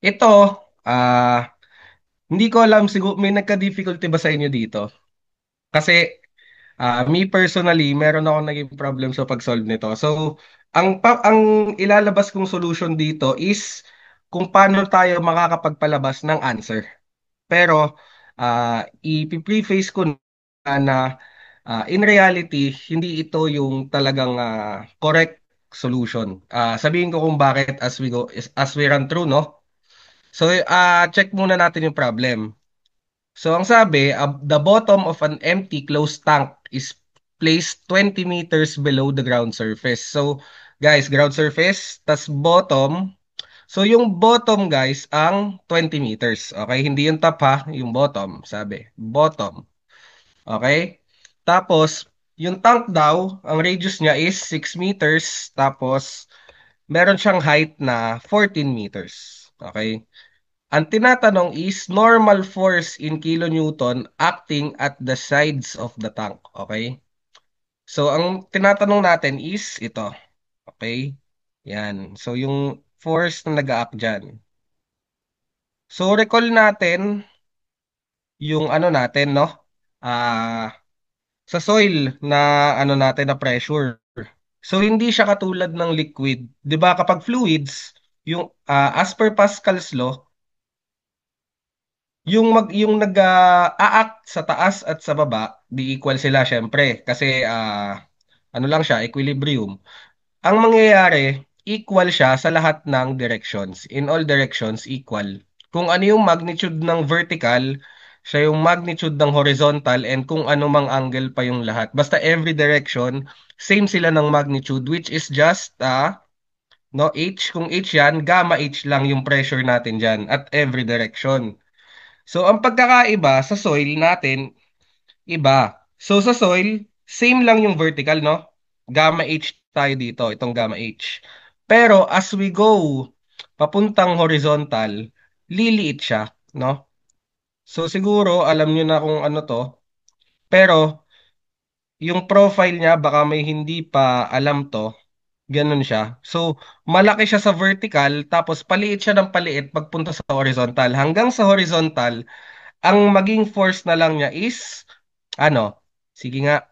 Ito, hindi ko alam, siguro may nagka-difficulty ba sa inyo dito? Kasi me personally, meron akong naging problem sa pag-solve nito. So, ang ilalabas kong solution dito is kung paano tayo makakapagpalabas ng answer. Pero i-preface ko na in reality, hindi ito yung talagang correct solution. Sabihin ko kung bakit as we go, as we run through, no? So, check muna natin yung problem. So, ang sabi, the bottom of an empty closed tank is placed 20 meters below the ground surface. So, guys, ground surface, tas bottom. So, yung bottom, guys, ang 20 meters. Okay? Hindi yung top, ha? Yung bottom, sabi. Bottom. Okay? Tapos, yung tank daw, ang radius niya is 6 meters. Tapos, meron siyang height na 14 meters. Okay? Ang tinatanong is normal force in kilonewton acting at the sides of the tank. Okay? So, ang tinatanong natin is ito. Okay? Yan. So, yung force na nag-act dyan. So, recall natin yung ano natin, no? Ah, sa soil na ano natin na pressure. So, hindi siya katulad ng liquid. 'Di ba kapag fluids, yung as per Pascal's law, yung nag-a-act sa taas at sa baba, di equal sila syempre kasi ano lang siya, equilibrium. Ang mangyayari, equal siya sa lahat ng directions. In all directions, equal. Kung ano yung magnitude ng vertical, siya yung magnitude ng horizontal, and kung ano mang angle pa yung lahat. Basta every direction, same sila ng magnitude, which is just, no, H. Kung H yan, gamma H lang yung pressure natin dyan at every direction. So, ang pagkakaiba sa soil natin, iba. So, sa soil, same lang yung vertical, no? Gamma H tayo dito, itong gamma H. Pero, as we go, papuntang horizontal, liliit siya, no? So, siguro, alam nyo na kung ano to. Pero, yung profile niya, baka may hindi pa alam to. Ganun siya. So, malaki siya sa vertical, tapos paliit siya ng paliit pagpunta sa horizontal. Hanggang sa horizontal, ang maging force na lang niya is ano? Sige nga.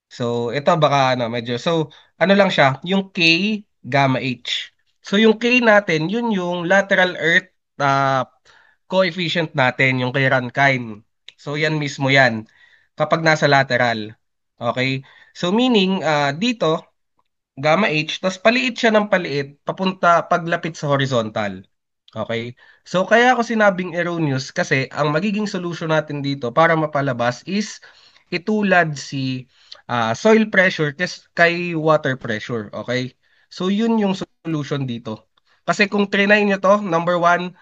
So, ito baka ano, medyo. So, ano lang siya, yung K gamma H. So, yung K natin, yun yung lateral earth coefficient natin, yung kay Rankine. So, yan mismo yan kapag nasa lateral. Okay? So, meaning, dito, gamma H, tas paliit siya ng paliit papunta paglapit sa horizontal. Okay? So kaya ako sinabing erroneous kasi ang magiging solution natin dito para mapalabas is itulad si soil pressure kay water pressure. Okay? So yun yung solution dito. Kasi kung trinay nyo to, number one,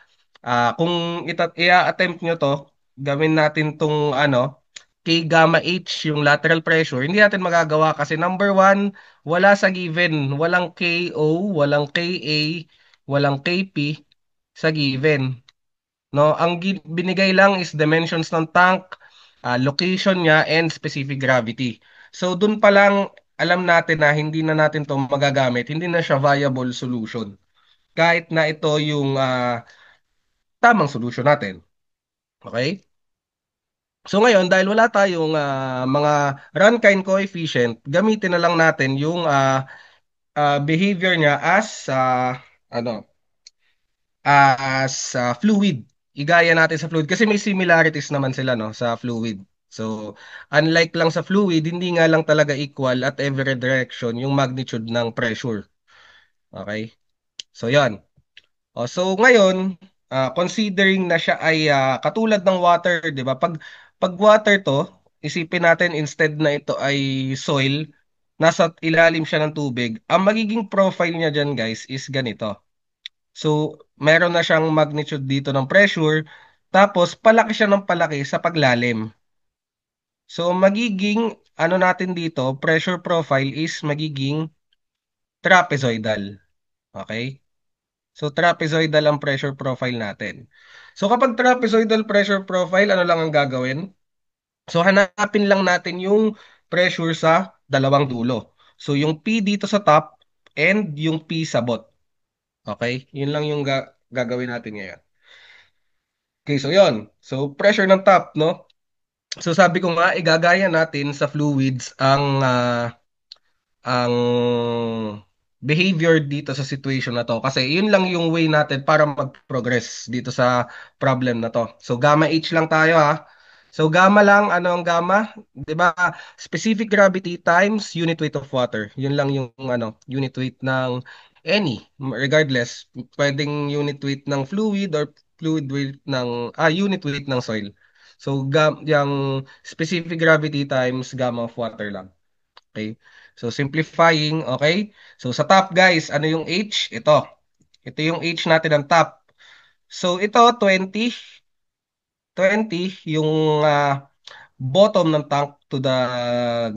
kung i-attempt nyo to, gawin natin tong ano, K gamma H, yung lateral pressure, hindi natin magagawa kasi number one, wala sa given. Walang KO, walang KA, walang KP sa given. No, ang binigay lang is dimensions ng tank, location niya, and specific gravity. So, dun pa lang alam natin na hindi na natin to magagamit, hindi na siya viable solution. Kahit na ito yung tamang solution natin. Okay? So ngayon, dahil wala tayong mga Rankine coefficient, gamitin na lang natin yung behavior niya ano, fluid. Igaya natin sa fluid kasi may similarities naman sila, no, sa fluid. So, unlike lang sa fluid, hindi nga lang talaga equal at every direction yung magnitude ng pressure. Okay? So, yan. So ngayon, considering na siya ay katulad ng water, 'di ba? Pag water to, isipin natin instead na ito ay soil, nasa ilalim siya ng tubig. Ang magiging profile niya diyan, guys, is ganito. So, meron na siyang magnitude dito ng pressure, tapos palaki siya ng palaki sa paglalim. So, magiging ano natin dito, pressure profile is magiging trapezoidal. Okay? So, trapezoidal ang pressure profile natin. So, kapag trapezoidal pressure profile, ano lang ang gagawin? So, hanapin lang natin yung pressure sa dalawang dulo. So, yung P dito sa top and yung P sa bot. Okay? Yun lang yung gagawin natin ngayon. Okay, so yon. So pressure ng top, no? So sabi ko nga, igagaya natin sa fluids ang behavior dito sa situation na to. Kasi yun lang yung way natin para mag-progress dito sa problem na to. So gamma H lang tayo ha. So gamma lang, ano ang gamma? 'Di ba? Specific gravity times unit weight of water. Yun lang yung unit weight ng any, regardless. Pwedeng unit weight ng fluid or fluid weight ng unit weight ng soil. So yung specific gravity times gamma of water lang. Okay? So, simplifying, okay? So, sa top, guys, ano yung H? Ito. Ito yung H natin ang top. So, ito, 20 yung bottom ng tank to the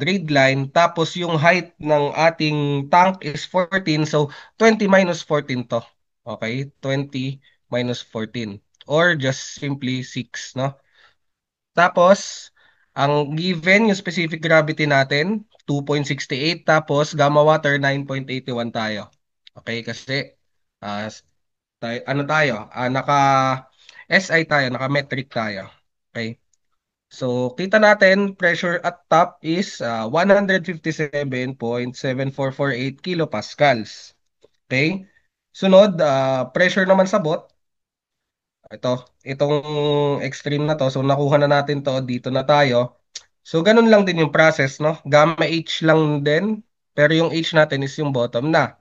grade line. Tapos, yung height ng ating tank is 14. So, 20 minus 14 to. Okay? 20 minus 14. Or just simply 6, no? Tapos, ang given, yung specific gravity natin, 2.68. Tapos, gamma water, 9.81 tayo. Okay, kasi, ano tayo, naka-SI tayo, naka-metric tayo. Okay. So, kita natin, pressure at top is 157.7448 kilopascals. Okay. Sunod, pressure naman sa bot, ito, itong extreme na to. So, nakuha na natin to. Dito na tayo. So, ganun lang din yung process, no? Gamma H lang din. Pero yung H natin is yung bottom na.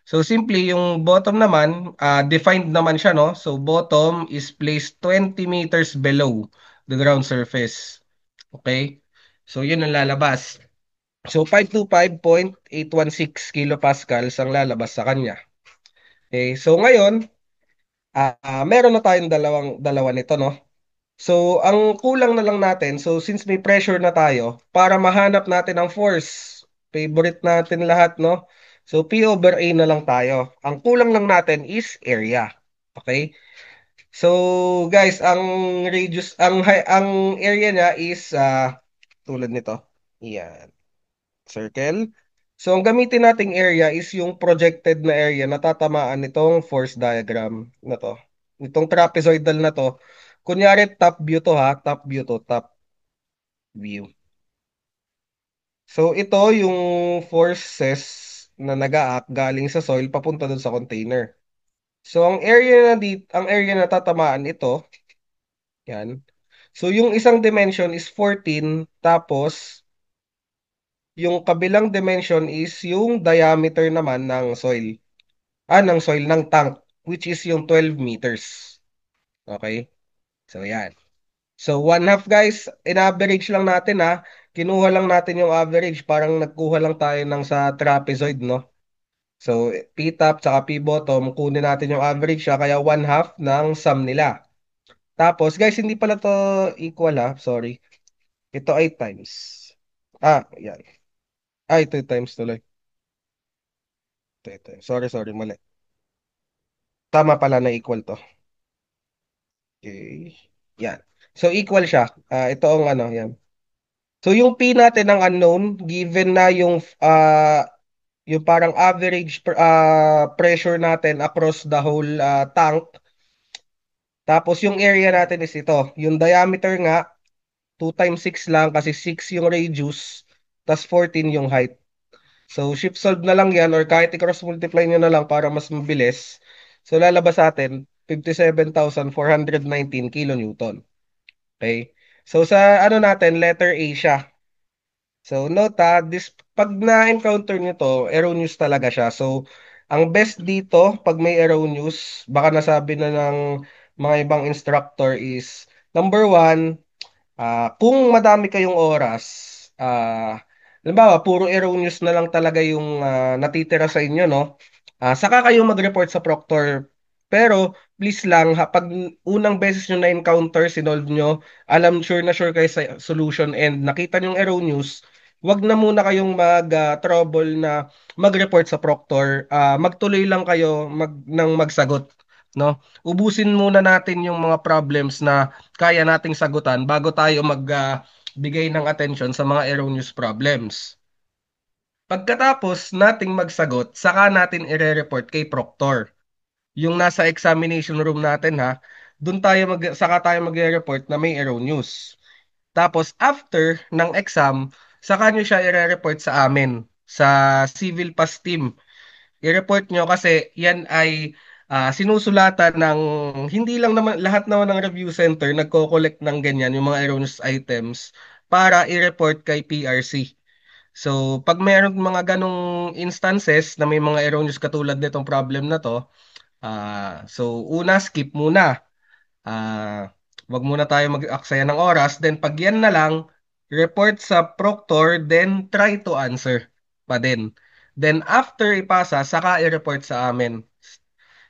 So, simply, yung bottom naman, defined naman siya, no? So, bottom is placed 20 meters below the ground surface. Okay? So, yun ang lalabas. So, 525.816 kilopascals ang lalabas sa kanya. Okay? So, ngayon, meron na tayong dalawa nito, no? So, ang kulang na lang natin, so since may pressure na tayo, para mahanap natin ang force, favorite natin lahat, no? So, P over A na lang tayo. Ang kulang lang natin is area. Okay? So, guys, ang area niya is tulad nito. Yan, circle. So, ang gamitin nating area is yung projected na area na tatamaan nitong force diagram na to. Itong trapezoidal na to. Kunyari, top view to ha. Top view to. Top view. So, ito yung forces na nag-a-act galing sa soil papunta dun sa container. So, ang area na tatamaan ito, yan. So, yung isang dimension is 14, tapos yung kabilang dimension is yung diameter naman ng soil ng tank, which is yung 12 meters. Okay? So, yan. So, one half guys, in average lang natin ha. Kinuha lang natin yung average. Parang nagkuha lang tayo ng sa trapezoid, no? So, P-top tsaka P-bottom, kunin natin yung average siya. Kaya one half ng sum nila. Tapos, guys, hindi pala to equal ha. Sorry. Ito ay times. Yan. Ito times tuloy. Ito. Sorry, mali. Tama pala na equal to. Okay. Yan. So, equal siya. Ito ang yan. So, yung P natin ang unknown, given na yung parang average pressure natin across the whole tank. Tapos, yung area natin is ito. Yung diameter nga, 2 times 6 lang kasi 6 yung radius, tas 14 yung height. So, shift solve na lang yan or kahit i-cross multiply nyo na lang para mas mabilis. So, lalabas sa atin, 57,419 kilonewton. Okay? So, sa natin, letter A siya. So, note pag na-encounter nyo to, erroneous talaga siya. So, ang best dito, pag may erroneous, baka nasabi na ng mga ibang instructor is, number one, kung madami kayong oras, halimbawa, puro erroneous na lang talaga yung natitira sa inyo, no? Saka kayo mag-report sa proctor. Pero, please lang, pag unang beses nyo na-encounter, sinolve nyo, sure na sure kayo sa solution and nakita nyo yung erroneous, wag na muna kayong mag-trouble na mag-report sa proctor. Magtuloy lang kayo nang magsagot. No? Ubusin muna natin yung mga problems na kaya nating sagutan bago tayo magbigay ng attention sa mga erroneous problems. Pagkatapos nating magsagot, saka natin ire-report kay proctor. yung nasa examination room natin ha, saka tayo magre-report na may erroneous. Tapos after ng exam, saka nyo siya i-report sa amin, sa Civil Pass Team. I-report nyo kasi yan ay sinusulatan ng, hindi lang naman, lahat naman ng review center nagko-collect ng ganyan, yung mga erroneous items, para i-report kay PRC. So, pag meron mga ganong instances na may mga erroneous katulad nitong problem na to, so una, skip muna. Wag muna tayo mag-aksaya ng oras. Then, pag yan na lang, report sa proctor, then try to answer pa din. Then, after ipasa, saka i-report sa amin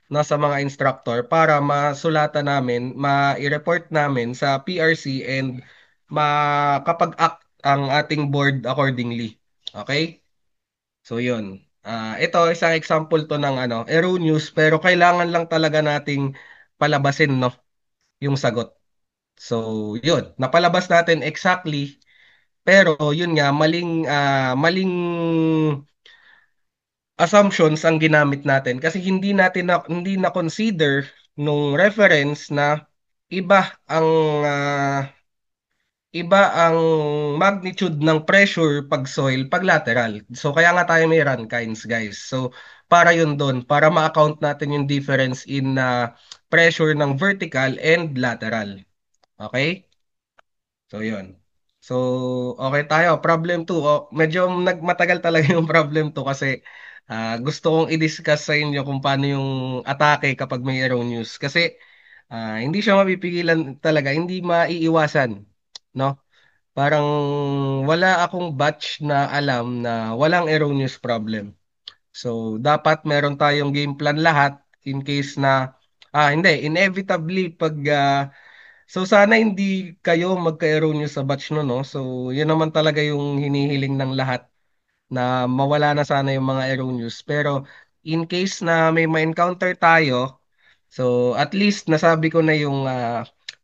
nasa mga instructor para masulatan namin, ma-report namin sa PRC and makapag-act ang ating board accordingly. Okay? So yun. Ito isang example to ng erroneous pero kailangan lang talaga nating palabasin no yung sagot. So yun, napalabas natin exactly pero yun nga maling assumptions ang ginamit natin kasi hindi na consider nung reference na iba ang ah, iba ang magnitude ng pressure pag soil pag lateral. So kaya nga tayo may run kinds guys. So para yun doon, para ma-account natin yung difference in pressure ng vertical and lateral. Okay? So yun. So okay tayo. Problem 2. Medyo nagmatagal talaga yung problem 2 kasi gusto kong i-discuss sa inyo kung paano yung atake kapag may erroneous. Kasi hindi siya mapipigilan talaga, hindi maiiwasan. No? Parang wala akong batch na alam na walang erroneous problem. So, dapat meron tayong game plan lahat in case na, hindi, inevitably so sana hindi kayo magka-erroneous sa batch no, no? So, yun naman talaga yung hinihiling ng lahat na mawala na sana yung mga erroneous. Pero, in case na may ma-encounter tayo, so at least nasabi ko na yung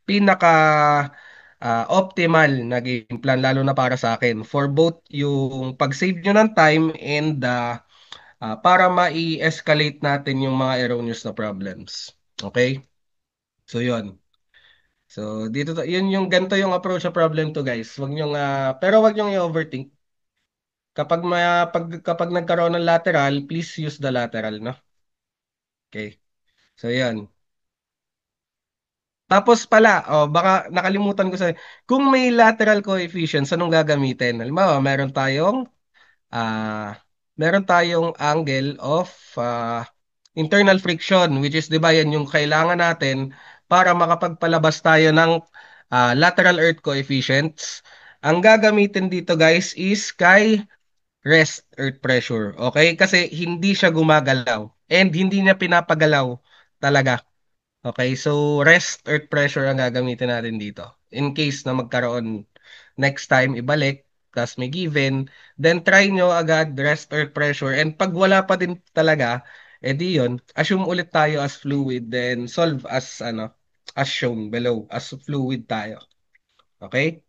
pinaka optimal na game plan lalo na para sa akin for both yung pag-save nyo ng time and para ma-escalate natin yung mga erroneous na problems. Okay? So yun. So yun yung ganito yung approach sa problem to guys. Pero wag niyo i-overthink. Kapag nagkaroon ng lateral, please use the lateral, no? Okay. So yun. Tapos pala, baka nakalimutan ko sa kung may lateral coefficients, anong gagamitin? Halimbawa, ah, meron tayong angle of internal friction, which is 'di ba yan yung kailangan natin para makapagpalabas tayo ng lateral earth coefficients. Ang gagamitin dito guys is kay rest earth pressure. Okay? Kasi hindi siya gumagalaw and hindi niya pinapagalaw talaga. Okay, so rest earth pressure ang gagamitin natin dito. In case na magkaroon next time, ibalik, tas may given, then try nyo agad rest earth pressure. And pag wala pa din talaga, edi yun, assume ulit tayo as fluid, then solve as shown below, as fluid tayo. Okay?